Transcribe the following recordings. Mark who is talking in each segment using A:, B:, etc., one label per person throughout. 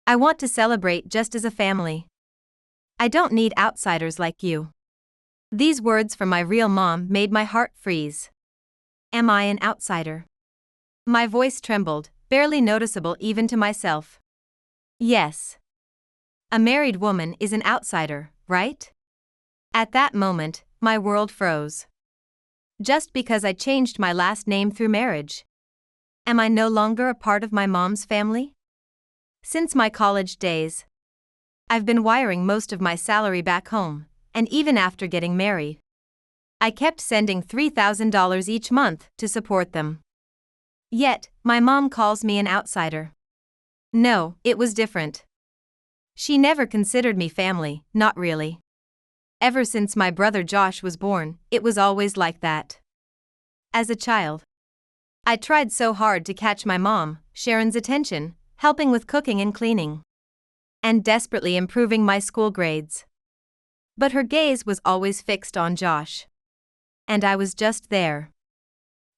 A: I want to celebrate just as a family. I don't need outsiders like you." These words from my real mom made my heart freeze. Am I an outsider? My voice trembled, barely noticeable even to myself. Yes. A married woman is an outsider, right? At that moment, my world froze. Just because I changed my last name through marriage. Am I no longer a part of my mom's family? Since my college days, I've been wiring most of my salary back home, and even after getting married, I kept sending $3,000 each month to support them. Yet, my mom calls me an outsider. No, it was different. She never considered me family, not really. Ever since my brother Josh was born, it was always like that. As a child, I tried so hard to catch my mom, Sharon's attention, helping with cooking and cleaning, and desperately improving my school grades. But her gaze was always fixed on Josh. And I was just there.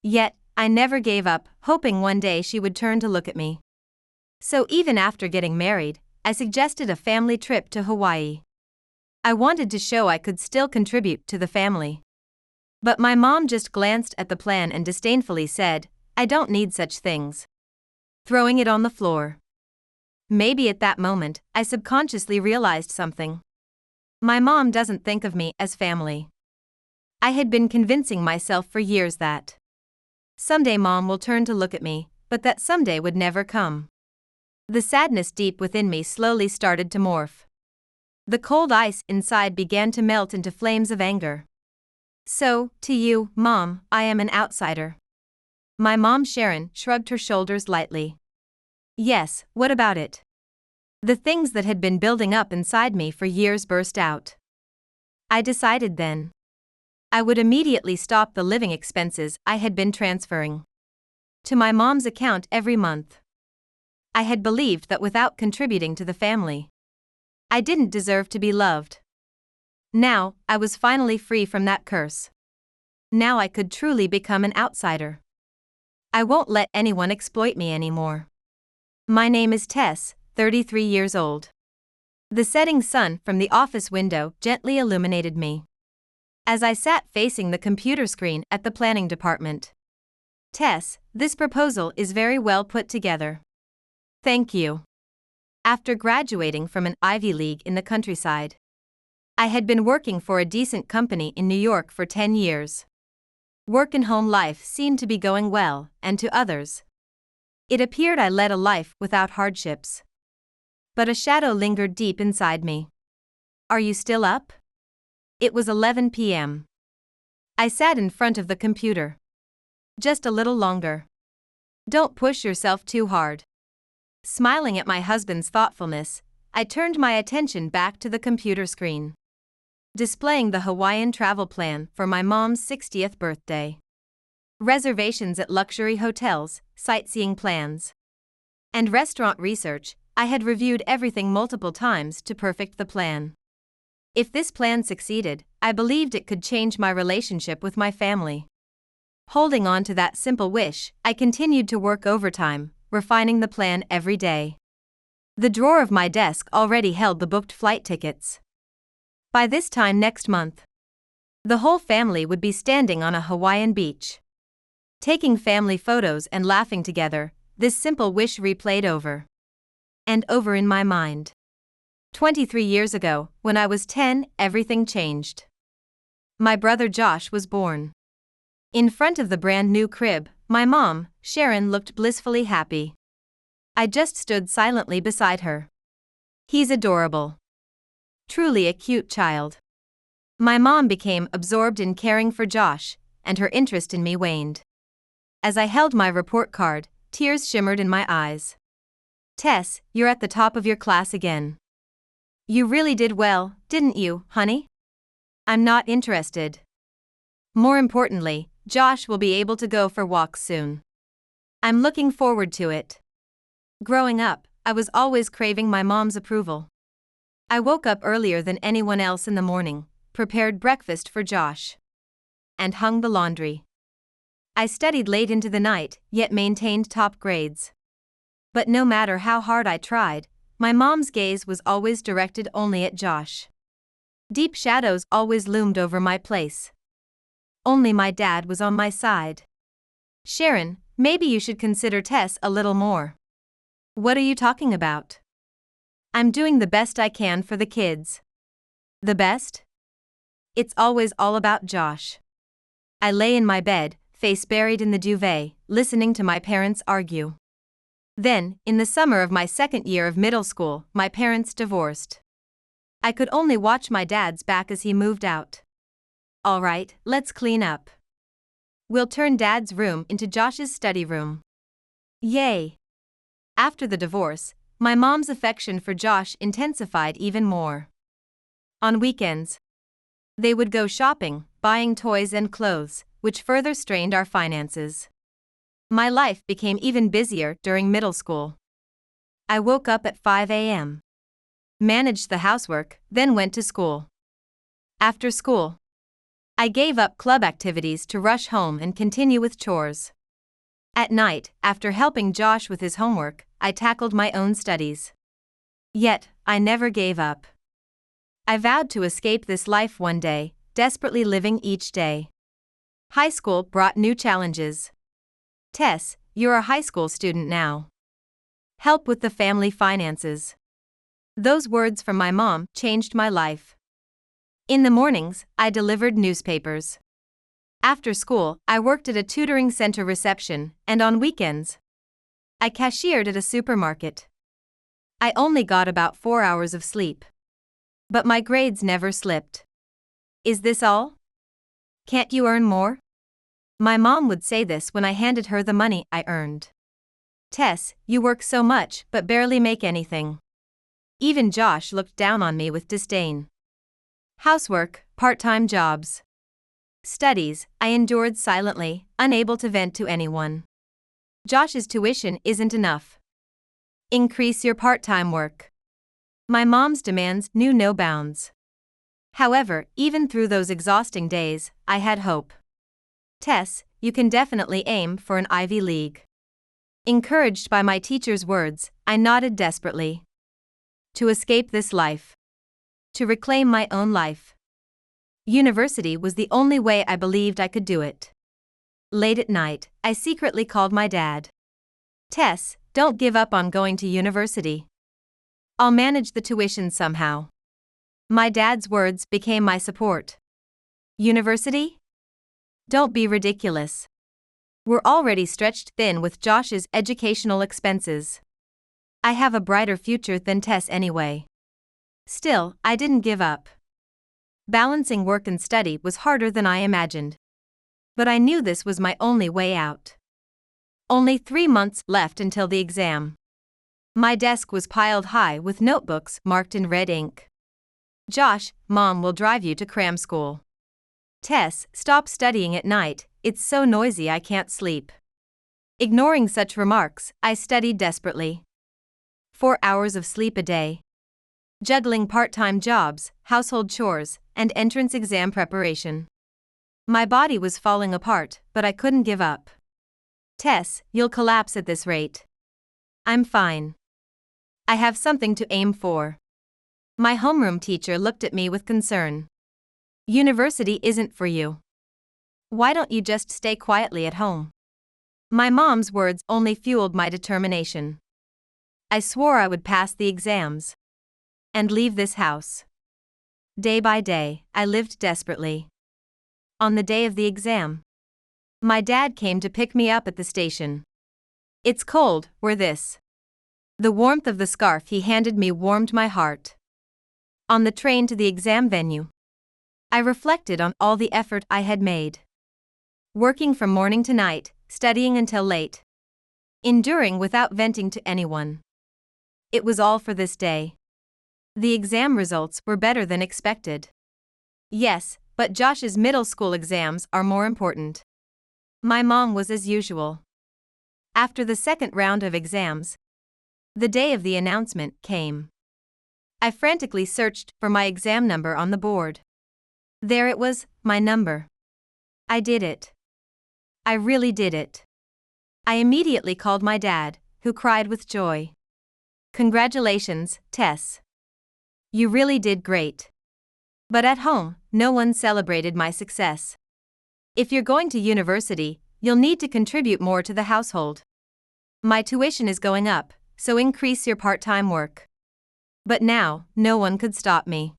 A: Yet, I never gave up, hoping one day she would turn to look at me. So even after getting married, I suggested a family trip to Hawaii. I wanted to show I could still contribute to the family. But my mom just glanced at the plan and disdainfully said, "I don't need such things," throwing it on the floor. Maybe at that moment, I subconsciously realized something. My mom doesn't think of me as family. I had been convincing myself for years that someday mom will turn to look at me, but that someday would never come. The sadness deep within me slowly started to morph. The cold ice inside began to melt into flames of anger. So, to you, Mom, I am an outsider. My mom Sharon shrugged her shoulders lightly. Yes, what about it? The things that had been building up inside me for years burst out. I decided then I would immediately stop the living expenses I had been transferring to my mom's account every month. I had believed that without contributing to the family, I didn't deserve to be loved. Now, I was finally free from that curse. Now I could truly become an outsider. I won't let anyone exploit me anymore. My name is Tess, 33 years old. The setting sun from the office window gently illuminated me as I sat facing the computer screen at the planning department. Tess, this proposal is very well put together. Thank you. After graduating from an Ivy League in the countryside, I had been working for a decent company in New York for 10 years. Work and home life seemed to be going well, and to others, it appeared I led a life without hardships. But a shadow lingered deep inside me. Are you still up? It was 11 p.m. I sat in front of the computer. Just a little longer. Don't push yourself too hard. Smiling at my husband's thoughtfulness, I turned my attention back to the computer screen, displaying the Hawaiian travel plan for my mom's 60th birthday. Reservations at luxury hotels, sightseeing plans, and restaurant research. I had reviewed everything multiple times to perfect the plan. If this plan succeeded, I believed it could change my relationship with my family. Holding on to that simple wish, I continued to work overtime, refining the plan every day. The drawer of my desk already held the booked flight tickets. By this time next month, the whole family would be standing on a Hawaiian beach, taking family photos and laughing together. This simple wish replayed over and over in my mind. 23 years ago, when I was 10, everything changed. My brother Josh was born. In front of the brand new crib, my mom, Sharon, looked blissfully happy. I just stood silently beside her. He's adorable. Truly a cute child. My mom became absorbed in caring for Josh, and her interest in me waned. As I held my report card, tears shimmered in my eyes. Tess, you're at the top of your class again. You really did well, didn't you, honey? I'm not interested. More importantly, Josh will be able to go for walks soon. I'm looking forward to it. Growing up, I was always craving my mom's approval. I woke up earlier than anyone else in the morning, prepared breakfast for Josh, and hung the laundry. I studied late into the night, yet maintained top grades. But no matter how hard I tried, My mom's gaze was always directed only at Josh. Deep shadows always loomed over my place. Only my dad was on my side. Sharon, maybe you should consider Tess a little more. What are you talking about? I'm doing the best I can for the kids. The best? It's always all about Josh. I lay in my bed, face buried in the duvet, listening to my parents argue. Then, in the summer of my second year of middle school, my parents divorced. I could only watch my dad's back as he moved out. All right, let's clean up. We'll turn Dad's room into Josh's study room. Yay! After the divorce, my mom's affection for Josh intensified even more. On weekends, they would go shopping, buying toys and clothes, which further strained our finances. My life became even busier during middle school. I woke up at 5 a.m., managed the housework, then went to school. After school, I gave up club activities to rush home and continue with chores. At night, after helping Josh with his homework, I tackled my own studies. Yet, I never gave up. I vowed to escape this life one day, desperately living each day. High school brought new challenges. Tess, you're a high school student now. Help with the family finances. Those words from my mom changed my life. In the mornings, I delivered newspapers. After school, I worked at a tutoring center reception, and on weekends, I cashiered at a supermarket. I only got about 4 hours of sleep. But my grades never slipped. Is this all? Can't you earn more? My mom would say this when I handed her the money I earned. Tess, you work so much but barely make anything. Even Josh looked down on me with disdain. Housework, part-time jobs. Studies, I endured silently, unable to vent to anyone. Josh's tuition isn't enough. Increase your part-time work. My mom's demands knew no bounds. However, even through those exhausting days, I had hope. Tess, you can definitely aim for an Ivy League. Encouraged by my teacher's words, I nodded desperately. To escape this life. To reclaim my own life. University was the only way I believed I could do it. Late at night, I secretly called my dad. Tess, don't give up on going to university. I'll manage the tuition somehow. My dad's words became my support. University? Don't be ridiculous. We're already stretched thin with Josh's educational expenses. I have a brighter future than Tess anyway. Still, I didn't give up. Balancing work and study was harder than I imagined. But I knew this was my only way out. Only 3 months left until the exam. My desk was piled high with notebooks marked in red ink. Josh, Mom will drive you to cram school. Tess, stop studying at night, it's so noisy I can't sleep. Ignoring such remarks, I studied desperately. 4 hours of sleep a day. Juggling part-time jobs, household chores, and entrance exam preparation. My body was falling apart, but I couldn't give up. Tess, you'll collapse at this rate. I'm fine. I have something to aim for. My homeroom teacher looked at me with concern. University isn't for you. Why don't you just stay quietly at home? My mom's words only fueled my determination. I swore I would pass the exams. And leave this house. Day by day, I lived desperately. On the day of the exam, my dad came to pick me up at the station. It's cold, wear this. The warmth of the scarf he handed me warmed my heart. On the train to the exam venue, I reflected on all the effort I had made. Working from morning to night, studying until late. Enduring without venting to anyone. It was all for this day. The exam results were better than expected. Yes, but Josh's middle school exams are more important. My mom was as usual. After the second round of exams, the day of the announcement came. I frantically searched for my exam number on the board. There it was, my number. I did it. I really did it. I immediately called my dad, who cried with joy. Congratulations, Tess. You really did great. But at home, no one celebrated my success. If you're going to university, you'll need to contribute more to the household. My tuition is going up, so increase your part-time work. But now, no one could stop me.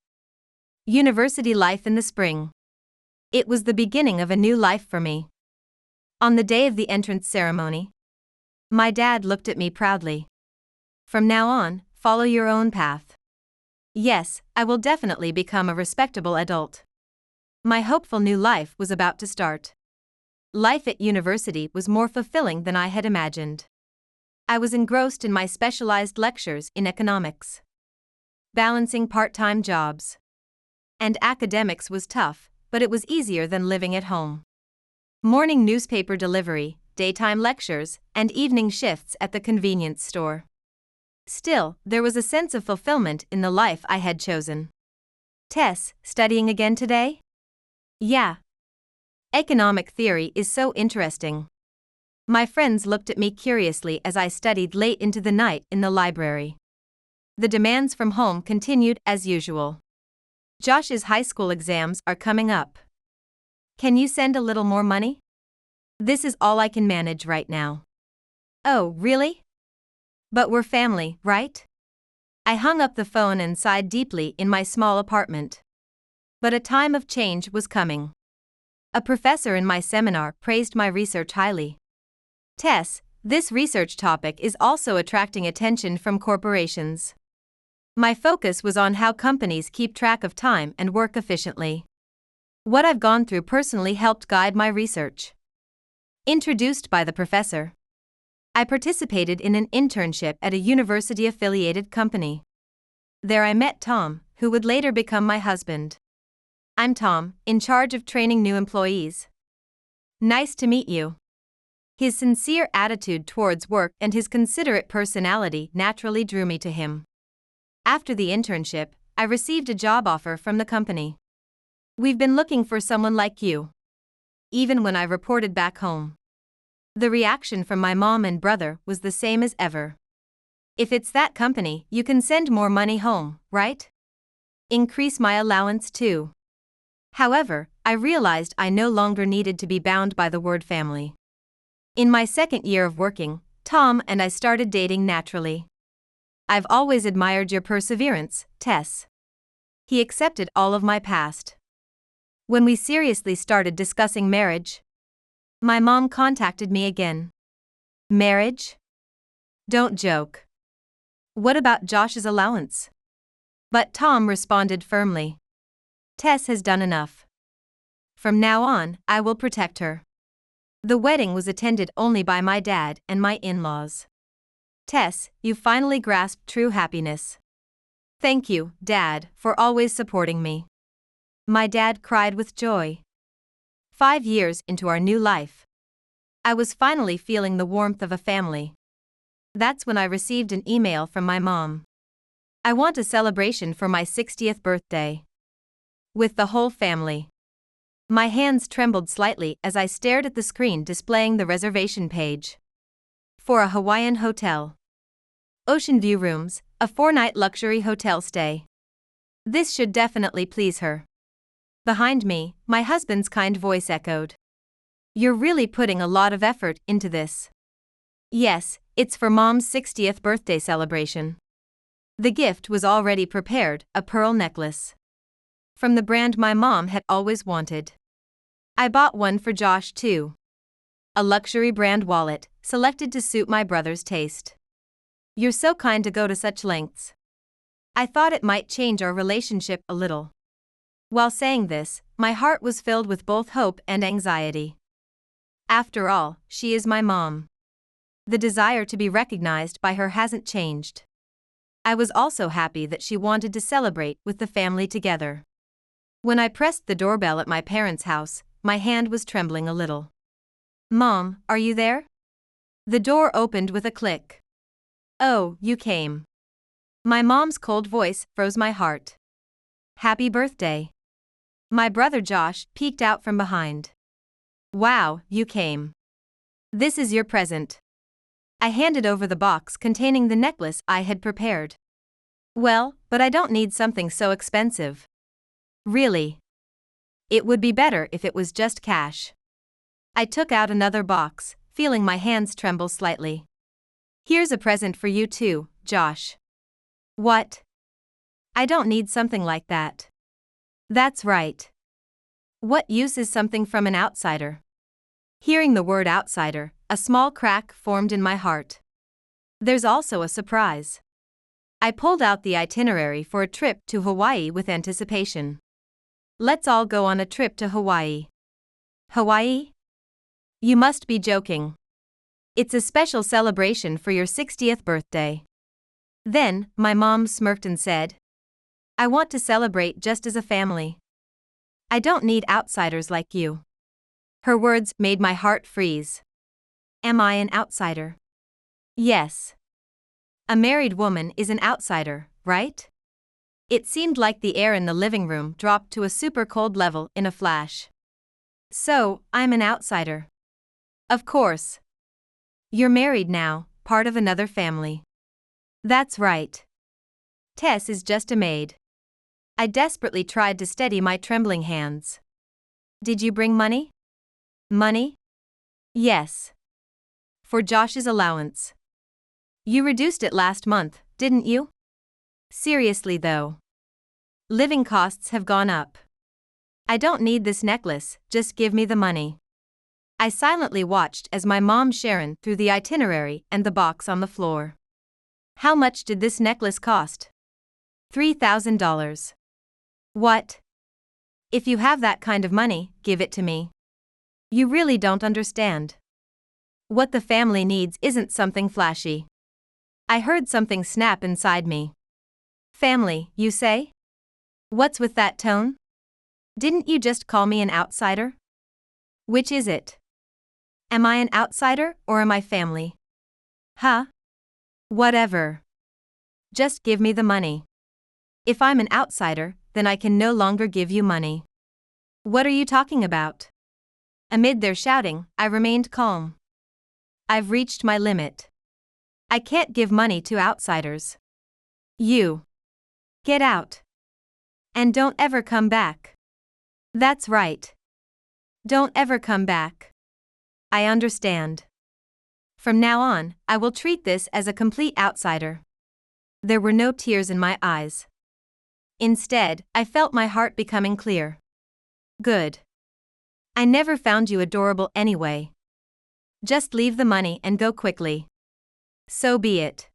A: University life in the spring. It was the beginning of a new life for me. On the day of the entrance ceremony, my dad looked at me proudly. From now on, follow your own path. Yes, I will definitely become a respectable adult. My hopeful new life was about to start. Life at university was more fulfilling than I had imagined. I was engrossed in my specialized lectures in economics. Balancing part-time jobs and academics was tough, but it was easier than living at home. Morning newspaper delivery, daytime lectures, and evening shifts at the convenience store. Still, there was a sense of fulfillment in the life I had chosen. Tess, studying again today? Yeah. Economic theory is so interesting. My friends looked at me curiously as I studied late into the night in the library. The demands from home continued as usual. Josh's high school exams are coming up. Can you send a little more money? This is all I can manage right now. Oh, really? But we're family, right? I hung up the phone and sighed deeply in my small apartment. But a time of change was coming. A professor in my seminar praised my research highly. Tess, this research topic is also attracting attention from corporations. My focus was on how companies keep track of time and work efficiently. What I've gone through personally helped guide my research. Introduced by the professor, I participated in an internship at a university-affiliated company. There I met Tom, who would later become my husband. I'm Tom, in charge of training new employees. Nice to meet you. His sincere attitude towards work and his considerate personality naturally drew me to him. After the internship, I received a job offer from the company. We've been looking for someone like you. Even when I reported back home, the reaction from my mom and brother was the same as ever. If it's that company, you can send more money home, right? Increase my allowance too. However, I realized I no longer needed to be bound by the word family. In my second year of working, Tom and I started dating naturally. I've always admired your perseverance, Tess. He accepted all of my past. When we seriously started discussing marriage, my mom contacted me again. Marriage? Don't joke. What about Josh's allowance? But Tom responded firmly. Tess has done enough. From now on, I will protect her. The wedding was attended only by my dad and my in-laws. Tess, you finally grasped true happiness. Thank you, Dad, for always supporting me. My dad cried with joy. 5 years into our new life, I was finally feeling the warmth of a family. That's when I received an email from my mom. I want a celebration for my 60th birthday. With the whole family. My hands trembled slightly as I stared at the screen displaying the reservation page. For a Hawaiian hotel. Ocean view rooms, a 4-night luxury hotel stay. This should definitely please her. Behind me, my husband's kind voice echoed. You're really putting a lot of effort into this. Yes, it's for Mom's 60th birthday celebration. The gift was already prepared, a pearl necklace. From the brand my mom had always wanted. I bought one for Josh too. A luxury brand wallet, selected to suit my brother's taste. You're so kind to go to such lengths. I thought it might change our relationship a little. While saying this, my heart was filled with both hope and anxiety. After all, she is my mom. The desire to be recognized by her hasn't changed. I was also happy that she wanted to celebrate with the family together. When I pressed the doorbell at my parents' house, my hand was trembling a little. Mom, are you there? The door opened with a click. Oh, you came. My mom's cold voice froze my heart. Happy birthday. My brother Josh peeked out from behind. Wow, you came. This is your present. I handed over the box containing the necklace I had prepared. Well, but I don't need something so expensive. Really? It would be better if it was just cash. I took out another box, feeling my hands tremble slightly. Here's a present for you too, Josh. What? I don't need something like that. That's right. What use is something from an outsider? Hearing the word outsider, a small crack formed in my heart. There's also a surprise. I pulled out the itinerary for a trip to Hawaii with anticipation. Let's all go on a trip to Hawaii. Hawaii? You must be joking. It's a special celebration for your 60th birthday. Then, my mom smirked and said, I want to celebrate just as a family. I don't need outsiders like you. Her words made my heart freeze. Am I an outsider? Yes. A married woman is an outsider, right? It seemed like the air in the living room dropped to a super cold level in a flash. So, I'm an outsider. Of course. You're married now, part of another family. That's right. Tess is just a maid. I desperately tried to steady my trembling hands. Did you bring money? Money? Yes. For Josh's allowance. You reduced it last month, didn't you? Seriously though. Living costs have gone up. I don't need this necklace, just give me the money. I silently watched as my mom Sharon threw the itinerary and the box on the floor. How much did this necklace cost? $3,000. What? If you have that kind of money, give it to me. You really don't understand. What the family needs isn't something flashy. I heard something snap inside me. Family, you say? What's with that tone? Didn't you just call me an outsider? Which is it? Am I an outsider or am I family? Huh? Whatever. Just give me the money. If I'm an outsider, then I can no longer give you money. What are you talking about? Amid their shouting, I remained calm. I've reached my limit. I can't give money to outsiders. You. Get out. And don't ever come back. That's right. Don't ever come back. I understand. From now on, I will treat this as a complete outsider. There were no tears in my eyes. Instead, I felt my heart becoming clear. Good. I never found you adorable anyway. Just leave the money and go quickly. So be it.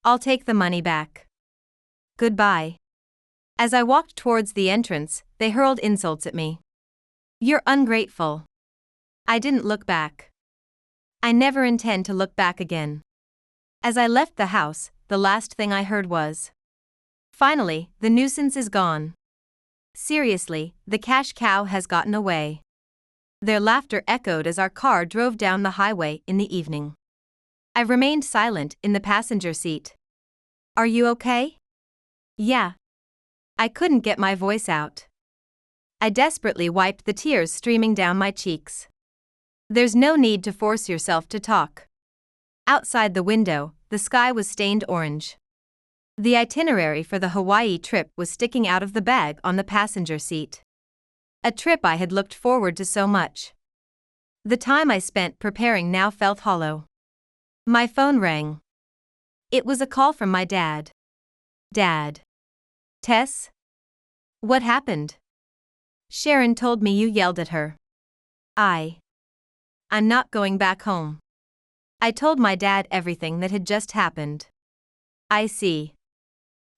A: I'll take the money back. Goodbye. As I walked towards the entrance, they hurled insults at me. You're ungrateful. I didn't look back. I never intend to look back again. As I left the house, the last thing I heard was, finally, the nuisance is gone. Seriously, the cash cow has gotten away. Their laughter echoed as our car drove down the highway in the evening. I remained silent in the passenger seat. Are you okay? Yeah. I couldn't get my voice out. I desperately wiped the tears streaming down my cheeks. There's no need to force yourself to talk. Outside the window, the sky was stained orange. The itinerary for the Hawaii trip was sticking out of the bag on the passenger seat. A trip I had looked forward to so much. The time I spent preparing now felt hollow. My phone rang. It was a call from my dad. Dad. Tess? What happened? Sharon told me you yelled at her. I'm not going back home. I told my dad everything that had just happened. I see.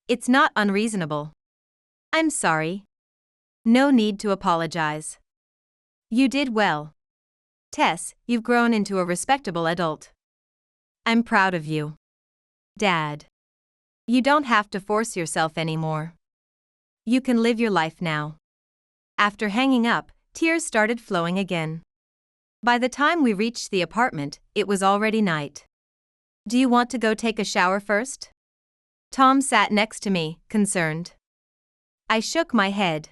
A: It's not unreasonable. I'm sorry. No need to apologize. You did well. Tess, you've grown into a respectable adult. I'm proud of you. Dad. You don't have to force yourself anymore. You can live your life now. After hanging up, tears started flowing again. By the time we reached the apartment, it was already night. Do you want to go take a shower first? Tom sat next to me, concerned. I shook my head.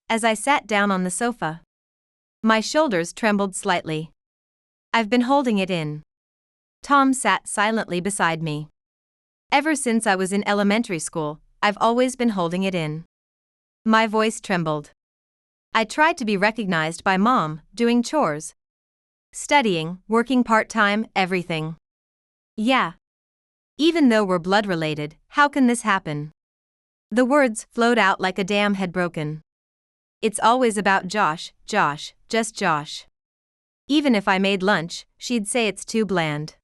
A: As I sat down on the sofa, my shoulders trembled slightly. I've been holding it in. Tom sat silently beside me. Ever since I was in elementary school, I've always been holding it in. My voice trembled. I tried to be recognized by Mom, doing chores, studying, working part-time, everything. Yeah. Even though we're blood related, how can this happen? The words flowed out like a dam had broken. It's always about Josh, Josh, just Josh. Even if I made lunch, she'd say it's too bland.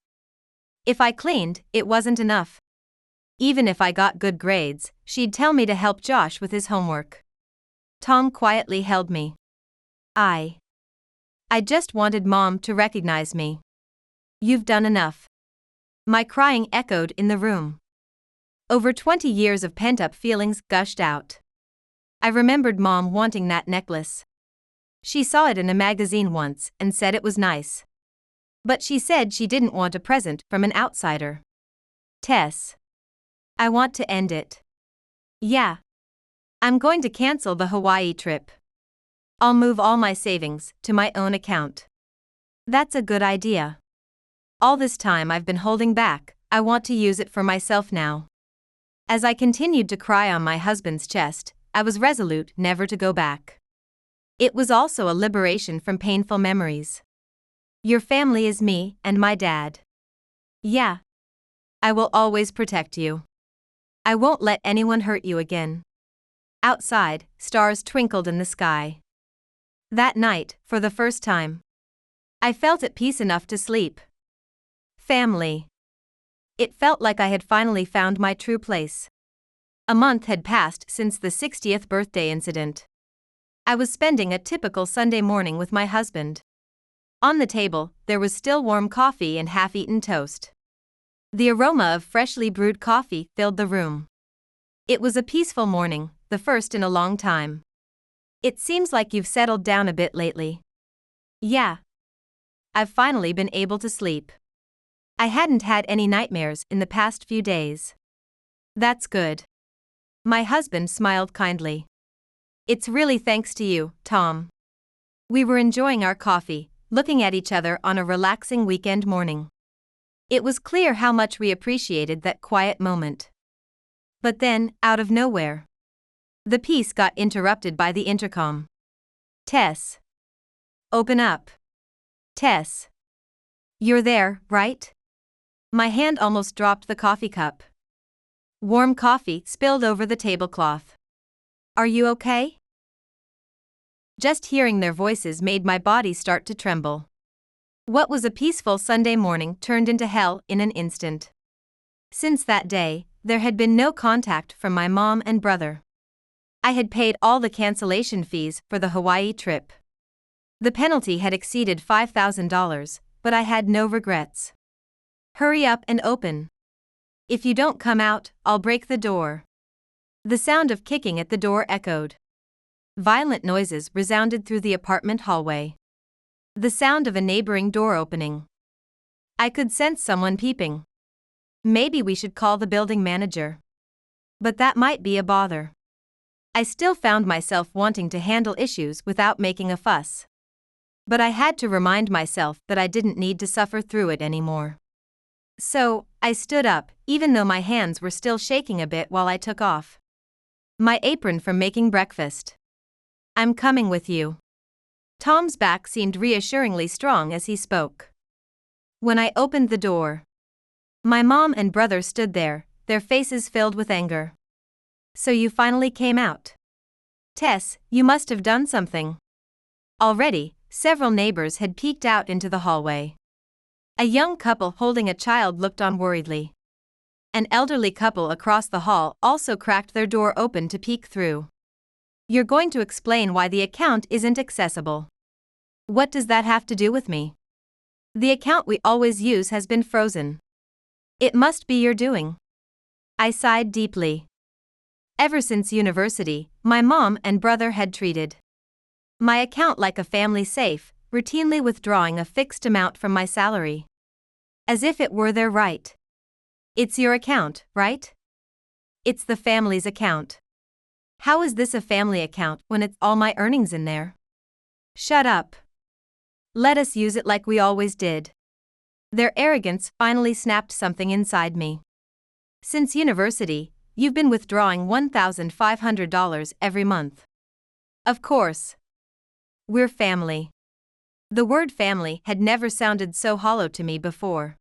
A: If I cleaned, it wasn't enough. Even if I got good grades, she'd tell me to help Josh with his homework. Tom quietly held me. I just wanted Mom to recognize me. You've done enough. My crying echoed in the room. Over 20 years of pent-up feelings gushed out. I remembered Mom wanting that necklace. She saw it in a magazine once and said it was nice. But she said she didn't want a present from an outsider. Tess. I want to end it. Yeah. I'm going to cancel the Hawaii trip. I'll move all my savings to my own account. That's a good idea. All this time I've been holding back, I want to use it for myself now. As I continued to cry on my husband's chest, I was resolute never to go back. It was also a liberation from painful memories. Your family is me and my dad. Yeah. I will always protect you. I won't let anyone hurt you again. Outside, stars twinkled in the sky. That night, for the first time, I felt at peace enough to sleep. Family. It felt like I had finally found my true place. A month had passed since the 60th birthday incident. I was spending a typical Sunday morning with my husband. On the table, there was still warm coffee and half-eaten toast. The aroma of freshly brewed coffee filled the room. It was a peaceful morning, the first in a long time. It seems like you've settled down a bit lately. Yeah. I've finally been able to sleep. I hadn't had any nightmares in the past few days. That's good. My husband smiled kindly. It's really thanks to you, Tom. We were enjoying our coffee, looking at each other on a relaxing weekend morning. It was clear how much we appreciated that quiet moment. But then, out of nowhere, the peace got interrupted by the intercom. Tess. Open up. Tess. You're there, right? My hand almost dropped the coffee cup. Warm coffee spilled over the tablecloth. Are you okay? Just hearing their voices made my body start to tremble. What was a peaceful Sunday morning turned into hell in an instant. Since that day, there had been no contact from my mom and brother. I had paid all the cancellation fees for the Hawaii trip. The penalty had exceeded $5,000, but I had no regrets. Hurry up and open. If you don't come out, I'll break the door. The sound of kicking at the door echoed. Violent noises resounded through the apartment hallway. The sound of a neighboring door opening. I could sense someone peeping. Maybe we should call the building manager. But that might be a bother. I still found myself wanting to handle issues without making a fuss. But I had to remind myself that I didn't need to suffer through it anymore. So, I stood up, even though my hands were still shaking a bit while I took off my apron from making breakfast. I'm coming with you. Tom's back seemed reassuringly strong as he spoke. When I opened the door, my mom and brother stood there, their faces filled with anger. So you finally came out. Tess, you must have done something. Already, several neighbors had peeked out into the hallway. A young couple holding a child looked on worriedly. An elderly couple across the hall also cracked their door open to peek through. You're going to explain why the account isn't accessible. What does that have to do with me? The account we always use has been frozen. It must be your doing. I sighed deeply. Ever since university, my mom and brother had treated my account like a family safe, routinely withdrawing a fixed amount from my salary. As if it were their right. It's your account, right? It's the family's account. How is this a family account when it's all my earnings in there? Shut up. Let us use it like we always did. Their arrogance finally snapped something inside me. Since university, you've been withdrawing $1,500 every month. Of course. We're family. The word family had never sounded so hollow to me before.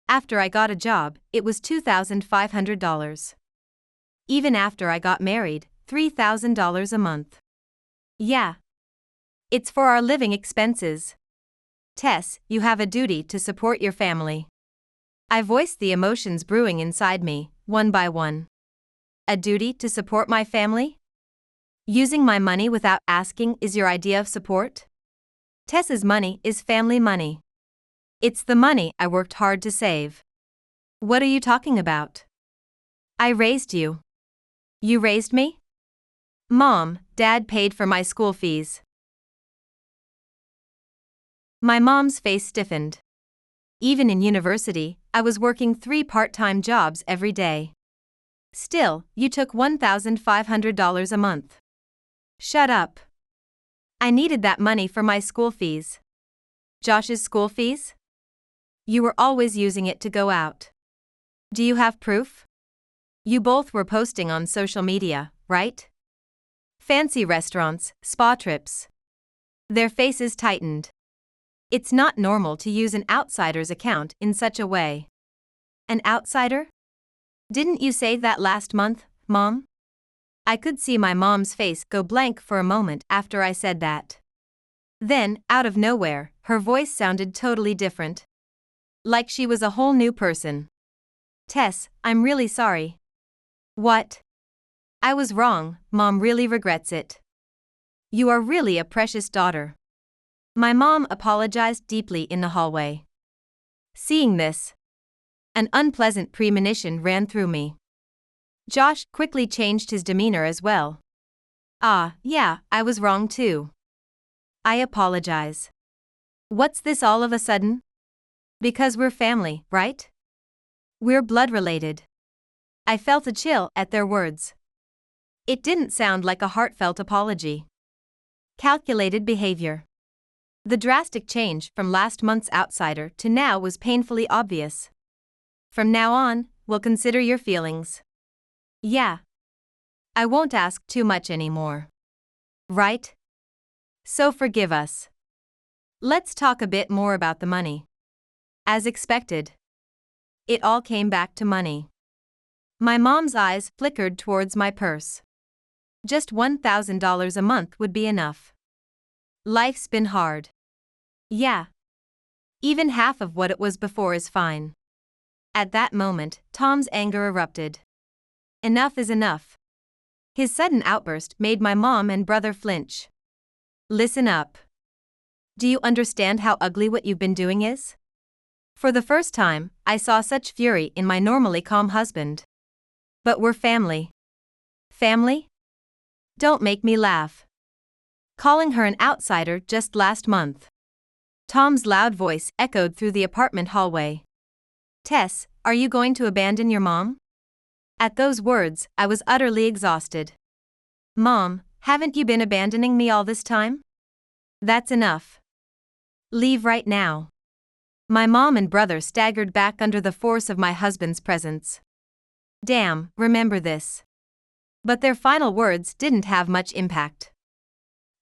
A: After I got a job, it was $2,500. Even after I got married, $3,000 a month. Yeah. It's for our living expenses. Tess, you have a duty to support your family. I voiced the emotions brewing inside me, one by one. A duty to support my family? Using my money without asking is your idea of support? Tess's money is family money. It's the money I worked hard to save. What are you talking about? I raised you. You raised me? Mom, Dad paid for my school fees. My mom's face stiffened. Even in university, I was working 3 part-time jobs every day. Still, you took $1,500 a month. Shut up. I needed that money for my school fees. Josh's school fees? You were always using it to go out. Do you have proof? You both were posting on social media, right? Fancy restaurants, spa trips. Their faces tightened. It's not normal to use an outsider's account in such a way. An outsider? Didn't you say that last month, Mom? I could see my mom's face go blank for a moment after I said that. Then, out of nowhere, her voice sounded totally different. Like she was a whole new person. Tess, I'm really sorry. What? I was wrong, Mom really regrets it. You are really a precious daughter. My mom apologized deeply in the hallway. Seeing this, an unpleasant premonition ran through me. Josh quickly changed his demeanor as well. Yeah, I was wrong too. I apologize. What's this all of a sudden? Because we're family, right? We're blood related. I felt a chill at their words. It didn't sound like a heartfelt apology. Calculated behavior. The drastic change from last month's outsider to now was painfully obvious. From now on, we'll consider your feelings. Yeah. I won't ask too much anymore. Right? So forgive us. Let's talk a bit more about the money. As expected, it all came back to money. My mom's eyes flickered towards my purse. Just $1,000 a month would be enough. Life's been hard. Yeah. Even half of what it was before is fine. At that moment, Tom's anger erupted. Enough is enough. His sudden outburst made my mom and brother flinch. Listen up. Do you understand how ugly what you've been doing is? For the first time, I saw such fury in my normally calm husband. But we're family. Family? Don't make me laugh. Calling her an outsider just last month. Tom's loud voice echoed through the apartment hallway. Tess, are you going to abandon your mom? At those words, I was utterly exhausted. Mom, haven't you been abandoning me all this time? That's enough. Leave right now. My mom and brother staggered back under the force of my husband's presence. Damn, remember this. But their final words didn't have much impact.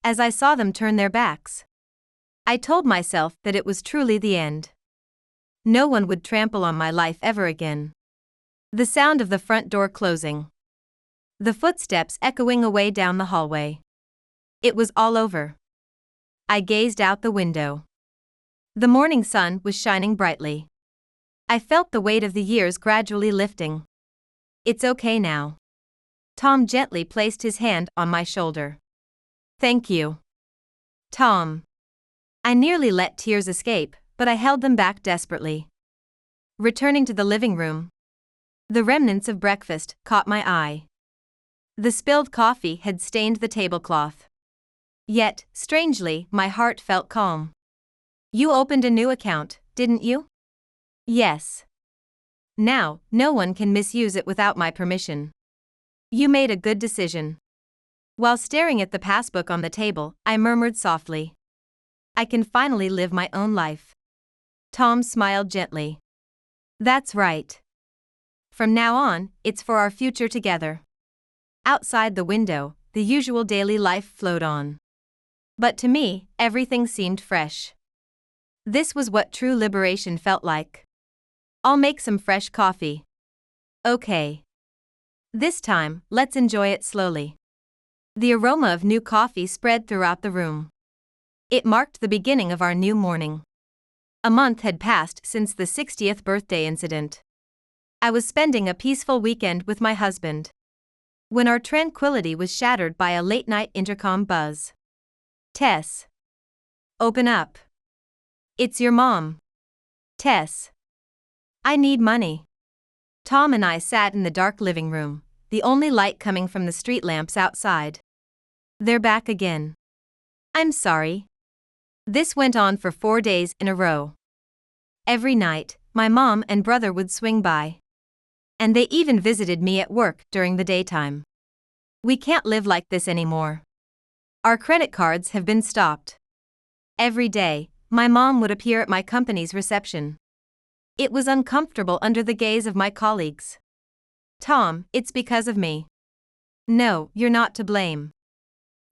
A: As I saw them turn their backs, I told myself that it was truly the end. No one would trample on my life ever again. The sound of the front door closing. The footsteps echoing away down the hallway. It was all over. I gazed out the window. The morning sun was shining brightly. I felt the weight of the years gradually lifting. It's okay now. Tom gently placed his hand on my shoulder. Thank you. Tom. I nearly let tears escape, but I held them back desperately. Returning to the living room, the remnants of breakfast caught my eye. The spilled coffee had stained the tablecloth. Yet, strangely, my heart felt calm. You opened a new account, didn't you? Yes. Now, no one can misuse it without my permission. You made a good decision. While staring at the passbook on the table, I murmured softly. I can finally live my own life. Tom smiled gently. That's right. From now on, it's for our future together. Outside the window, the usual daily life flowed on. But to me, everything seemed fresh. This was what true liberation felt like. I'll make some fresh coffee. Okay. This time, let's enjoy it slowly. The aroma of new coffee spread throughout the room. It marked the beginning of our new morning. A month had passed since the 60th birthday incident. I was spending a peaceful weekend with my husband, when our tranquility was shattered by a late-night intercom buzz. Tess. Open up. It's your mom. Tess. I need money. Tom and I sat in the dark living room, the only light coming from the street lamps outside. They're back again. I'm sorry. This went on for 4 days in a row. Every night, my mom and brother would swing by. And they even visited me at work during the daytime. We can't live like this anymore. Our credit cards have been stopped. Every day, my mom would appear at my company's reception. It was uncomfortable under the gaze of my colleagues. Tom, it's because of me. No, you're not to blame.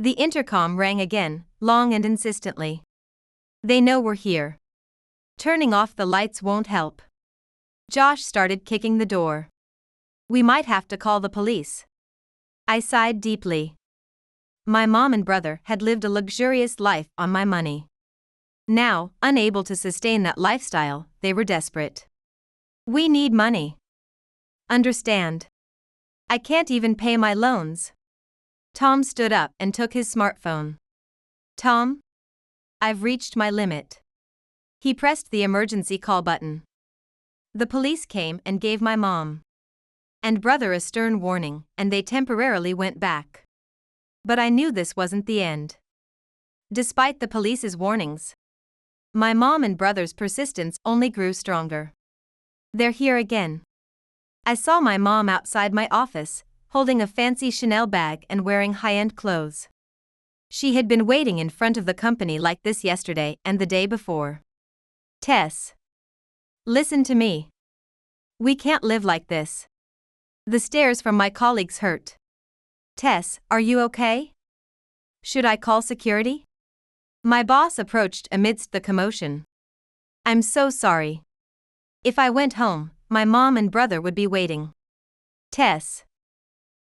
A: The intercom rang again, long and insistently. They know we're here. Turning off the lights won't help. Josh started kicking the door. We might have to call the police. I sighed deeply. My mom and brother had lived a luxurious life on my money. Now, unable to sustain that lifestyle, they were desperate. We need money. Understand? I can't even pay my loans. Tom stood up and took his smartphone. Tom? I've reached my limit. He pressed the emergency call button. The police came and gave my mom and brother a stern warning, and they temporarily went back. But I knew this wasn't the end. Despite the police's warnings, my mom and brother's persistence only grew stronger. They're here again. I saw my mom outside my office, holding a fancy Chanel bag and wearing high-end clothes. She had been waiting in front of the company like this yesterday and the day before. Tess. Listen to me. We can't live like this. The stares from my colleagues hurt. Tess, are you okay? Should I call security? My boss approached amidst the commotion. I'm so sorry. If I went home, my mom and brother would be waiting. Tess.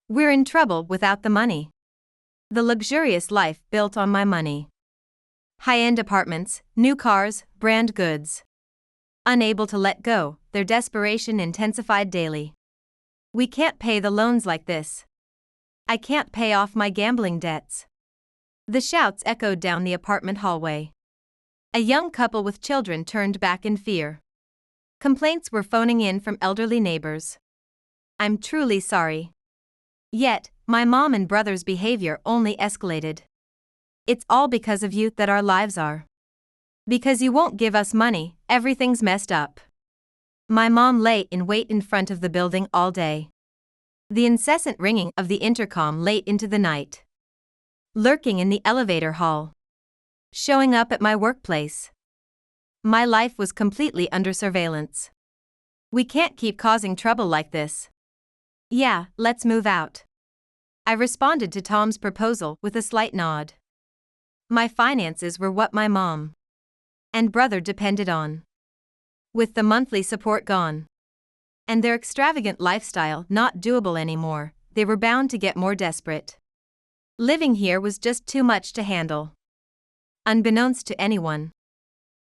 A: We're in trouble without the money. The luxurious life built on my money. High-end apartments, new cars, brand goods. Unable to let go, their desperation intensified daily. We can't pay the loans like this. I can't pay off my gambling debts. The shouts echoed down the apartment hallway. A young couple with children turned back in fear. Complaints were phoning in from elderly neighbors. I'm truly sorry. Yet, my mom and brother's behavior only escalated. It's all because of you that our lives are. Because you won't give us money, everything's messed up. My mom lay in wait in front of the building all day. The incessant ringing of the intercom late into the night. Lurking in the elevator hall. Showing up at my workplace. My life was completely under surveillance. We can't keep causing trouble like this. Yeah, let's move out. I responded to Tom's proposal with a slight nod. My finances were what my mom and brother depended on. With the monthly support gone, and their extravagant lifestyle not doable anymore, they were bound to get more desperate. Living here was just too much to handle. Unbeknownst to anyone,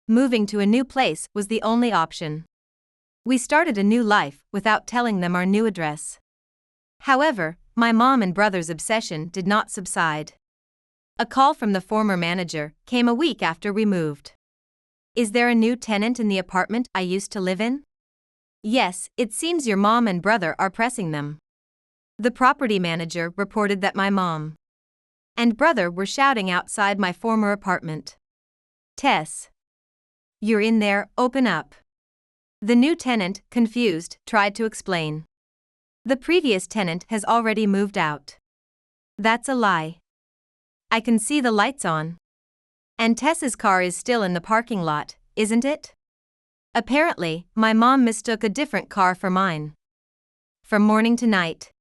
A: moving to a new place was the only option. We started a new life without telling them our new address. However, my mom and brother's obsession did not subside. A call from the former manager came a week after we moved. Is there a new tenant in the apartment I used to live in? Yes, it seems your mom and brother are pressing them. The property manager reported that my mom and brother were shouting outside my former apartment. Tess. You're in there, open up. The new tenant, confused, tried to explain. The previous tenant has already moved out. That's a lie. I can see the lights on. And Tess's car is still in the parking lot, isn't it? Apparently, my mom mistook a different car for mine. From morning to night,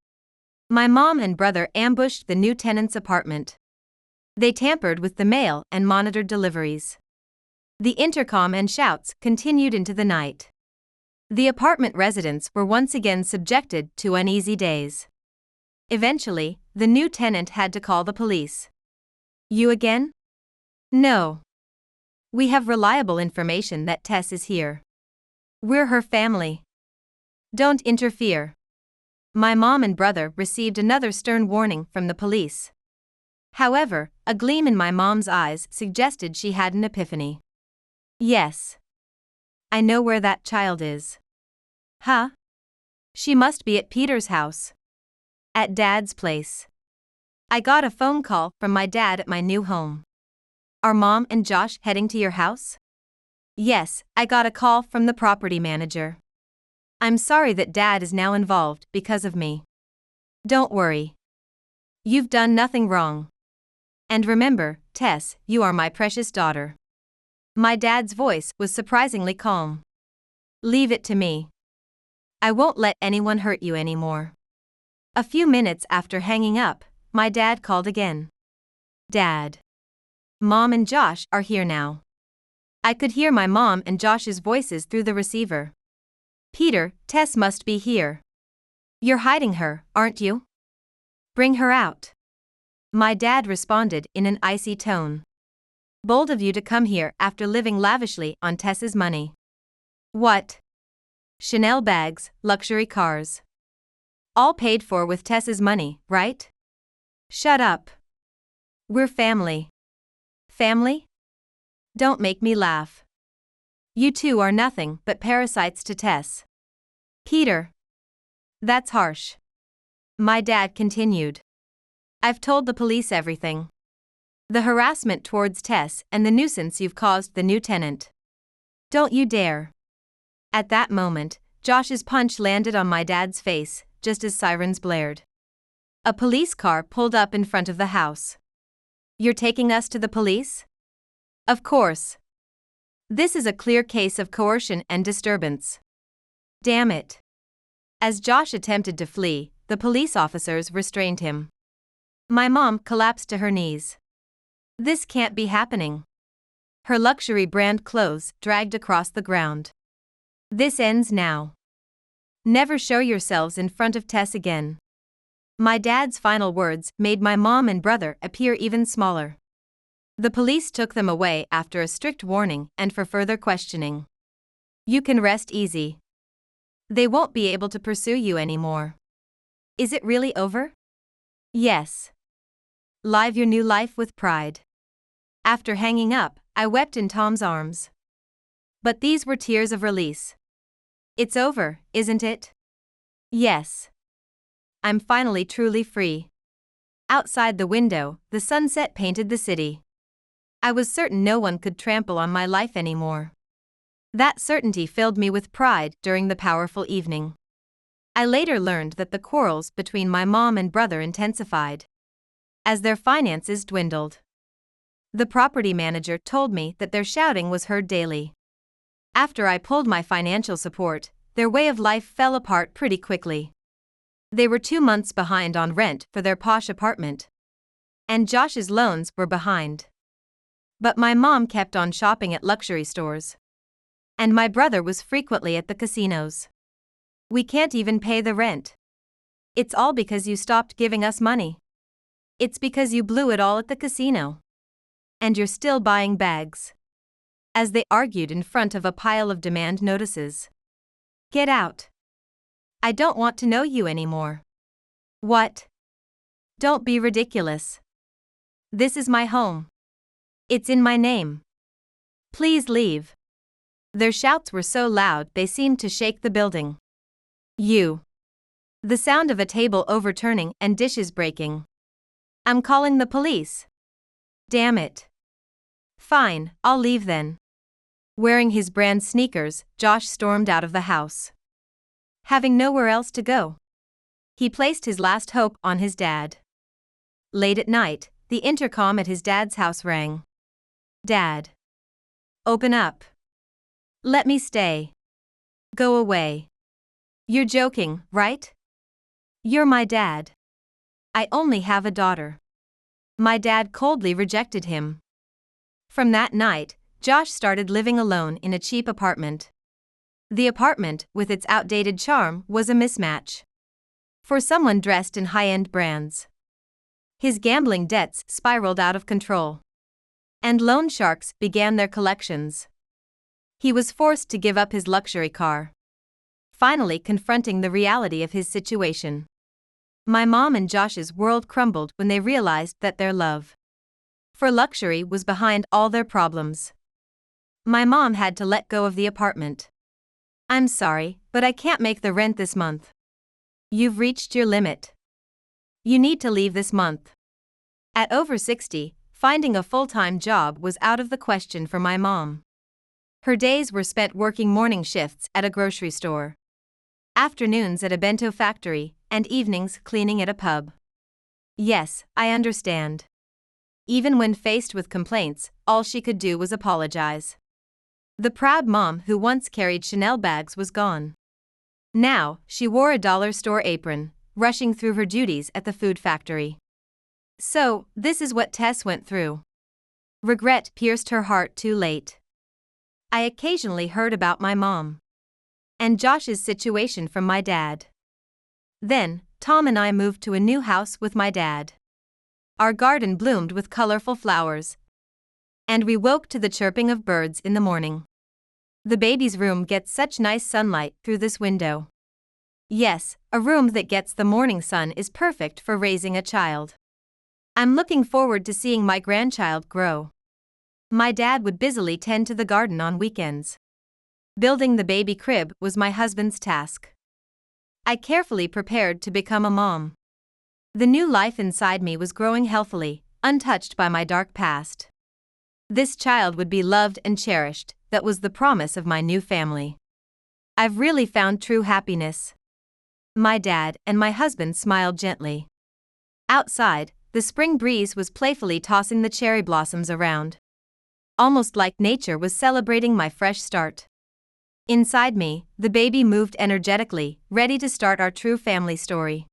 A: my mom and brother ambushed the new tenant's apartment. They tampered with the mail and monitored deliveries. The intercom and shouts continued into the night. The apartment residents were once again subjected to uneasy days. Eventually, the new tenant had to call the police. You again? No. We have reliable information that Tess is here. We're her family. Don't interfere. My mom and brother received another stern warning from the police. However, a gleam in my mom's eyes suggested she had an epiphany. Yes. I know where that child is. Huh? She must be at Peter's house. At Dad's place. I got a phone call from my dad at my new home. Are Mom and Josh heading to your house? Yes, I got a call from the property manager. I'm sorry that Dad is now involved because of me. Don't worry. You've done nothing wrong. And remember, Tess, you are my precious daughter. My dad's voice was surprisingly calm. Leave it to me. I won't let anyone hurt you anymore. A few minutes after hanging up, my dad called again. Dad. Mom and Josh are here now. I could hear my mom and Josh's voices through the receiver. Peter, Tess must be here. You're hiding her, aren't you? Bring her out. My dad responded in an icy tone. Bold of you to come here after living lavishly on Tess's money. What? Chanel bags, luxury cars. All paid for with Tess's money, right? Shut up. We're family. Family? Don't make me laugh. You two are nothing but parasites to Tess. Peter. That's harsh. My dad continued. I've told the police everything. The harassment towards Tess and the nuisance you've caused the new tenant. Don't you dare. At that moment, Josh's punch landed on my dad's face, just as sirens blared. A police car pulled up in front of the house. You're taking us to the police? Of course. This is a clear case of coercion and disturbance. Damn it. As Josh attempted to flee, the police officers restrained him. My mom collapsed to her knees. This can't be happening. Her luxury brand clothes dragged across the ground. This ends now. Never show yourselves in front of Tess again. My dad's final words made my mom and brother appear even smaller. The police took them away after a strict warning and for further questioning. You can rest easy. They won't be able to pursue you anymore. Is it really over? Yes. Live your new life with pride. After hanging up, I wept in Tom's arms. But these were tears of release. It's over, isn't it? Yes. I'm finally truly free. Outside the window, the sunset painted the city. I was certain no one could trample on my life anymore. That certainty filled me with pride during the powerful evening. I later learned that the quarrels between my mom and brother intensified as their finances dwindled. The property manager told me that their shouting was heard daily. After I pulled my financial support, their way of life fell apart pretty quickly. They were 2 months behind on rent for their posh apartment. And Josh's loans were behind. But my mom kept on shopping at luxury stores. And my brother was frequently at the casinos. We can't even pay the rent. It's all because you stopped giving us money. It's because you blew it all at the casino. And you're still buying bags. As they argued in front of a pile of demand notices. Get out. I don't want to know you anymore. What? Don't be ridiculous. This is my home. It's in my name. Please leave. Their shouts were so loud they seemed to shake the building. You. The sound of a table overturning and dishes breaking. I'm calling the police. Damn it. Fine, I'll leave then. Wearing his brand sneakers, Josh stormed out of the house. Having nowhere else to go, he placed his last hope on his dad. Late at night, the intercom at his dad's house rang. Dad. Open up. Let me stay. Go away. You're joking, right? You're my dad. I only have a daughter. My dad coldly rejected him. From that night, Josh started living alone in a cheap apartment. The apartment, with its outdated charm, was a mismatch for someone dressed in high-end brands. His gambling debts spiraled out of control, and loan sharks began their collections. He was forced to give up his luxury car, finally confronting the reality of his situation. My mom and Josh's world crumbled when they realized that their love for luxury was behind all their problems. My mom had to let go of the apartment. I'm sorry, but I can't make the rent this month. You've reached your limit. You need to leave this month. At over 60, finding a full-time job was out of the question for my mom. Her days were spent working morning shifts at a grocery store, afternoons at a bento factory, and evenings cleaning at a pub. Yes, I understand. Even when faced with complaints, all she could do was apologize. The proud mom who once carried Chanel bags was gone. Now, she wore a dollar store apron, rushing through her duties at the food factory. So, this is what Tess went through. Regret pierced her heart too late. I occasionally heard about my mom and Josh's situation from my dad. Then, Tom and I moved to a new house with my dad. Our garden bloomed with colorful flowers, and we woke to the chirping of birds in the morning. The baby's room gets such nice sunlight through this window. Yes, a room that gets the morning sun is perfect for raising a child. I'm looking forward to seeing my grandchild grow. My dad would busily tend to the garden on weekends. Building the baby crib was my husband's task. I carefully prepared to become a mom. The new life inside me was growing healthily, untouched by my dark past. This child would be loved and cherished, that was the promise of my new family. I've really found true happiness. My dad and my husband smiled gently. Outside, the spring breeze was playfully tossing the cherry blossoms around, almost like nature was celebrating my fresh start. Inside me, the baby moved energetically, ready to start our true family story.